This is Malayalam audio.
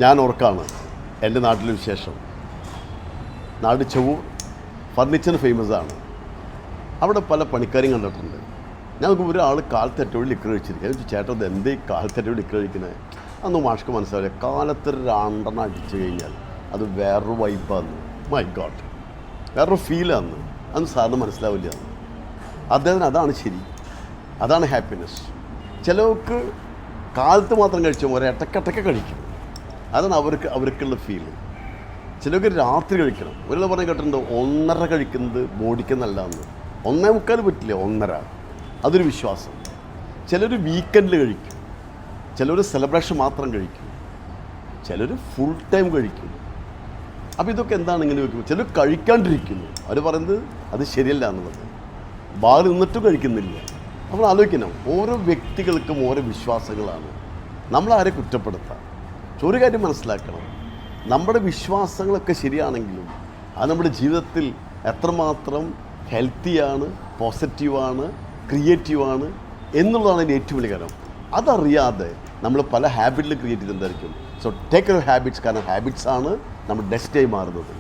ഞാൻ ഓർക്കാണ് എൻ്റെ നാട്ടിലെ വിശേഷം. നാട് ചൊവ്വൂർ ഫർണിച്ചർ ഫേമസ് ആണ്. അവിടെ പല പണിക്കാരും കണ്ടിട്ടുണ്ട്. ഞങ്ങൾക്ക് ഒരാൾ കാലത്തെറ്റോട് ലിക്കർ കഴിച്ചിരിക്കുക. ഞാൻ ചേട്ടാ ഇത് എന്തേ കാലത്തെറ്റോട് ലിക്കർ കഴിക്കുന്നത്? അന്ന് മാഷ്ക്ക് മനസ്സിലാവില്ല. കാലത്ത് രണ്ടെണ്ണം അടിച്ചു കഴിഞ്ഞാൽ അത് വേറൊരു വൈബാന്ന്. മൈ ഗോഡ്, വേറൊരു ഫീലാന്ന്. അന്ന് സാറിന് മനസ്സിലാവില്ല. അദ്ദേഹത്തിന് അതാണ് ശരി, അതാണ് ഹാപ്പിനെസ്. ചിലർക്ക് കാലത്ത് മാത്രം കഴിച്ചാൽ ഒരു ഇടയ്ക്കിടയ്ക്ക് കഴിക്കും, അതാണ് അവർക്കുള്ള ഫീല്. ചിലർക്ക് രാത്രി കഴിക്കണം. ഒരാൾ പറഞ്ഞ് കേട്ടിട്ടുണ്ട് 1:30 കഴിക്കുന്നത് ബോഡിക്ക് നല്ലതെന്ന്. 1:45 പറ്റില്ല, 1:30. അതൊരു വിശ്വാസം. ചിലർ വീക്കെൻഡിൽ കഴിക്കും, ചിലർ സെലിബ്രേഷൻ മാത്രം കഴിക്കും, ചിലർ ഫുൾ ടൈം കഴിക്കും. അപ്പോൾ ഇതൊക്കെ എന്താണ് ഇങ്ങനെ വയ്ക്കും? ചിലർ കഴിക്കാണ്ടിരിക്കുന്നു. അവർ പറയുന്നത് അത് ശരിയല്ല എന്നുള്ളത്. ബാർ നിന്നിട്ടും കഴിക്കുന്നില്ല. നമ്മൾ ആലോചിക്കണം, ഓരോ വ്യക്തികൾക്കും ഓരോ വിശ്വാസങ്ങളാണ്. നമ്മളാരെ കുറ്റപ്പെടുത്താം? ഒരു കാര്യം മനസ്സിലാക്കണം, നമ്മുടെ വിശ്വാസങ്ങളൊക്കെ ശരിയാണെങ്കിലും അത് നമ്മുടെ ജീവിതത്തിൽ എത്രമാത്രം ഹെൽത്തിയാണ്, പോസിറ്റീവാണ്, ക്രിയേറ്റീവാണ് എന്നുള്ളതാണ് അതിൻ്റെ ഏറ്റവും വലിയ കാര്യം. അതറിയാതെ നമ്മൾ പല ഹാബിറ്റിൽ ക്രിയേറ്റ് ചെയ്തെന്തായിരിക്കും. സോ ടേക്ക് യുവർ ഹാബിറ്റ്സ്, കാരണം ഹാബിറ്റ്സാണ് നമ്മുടെ ഡെസ്റ്റിനായി മാറുന്നത്.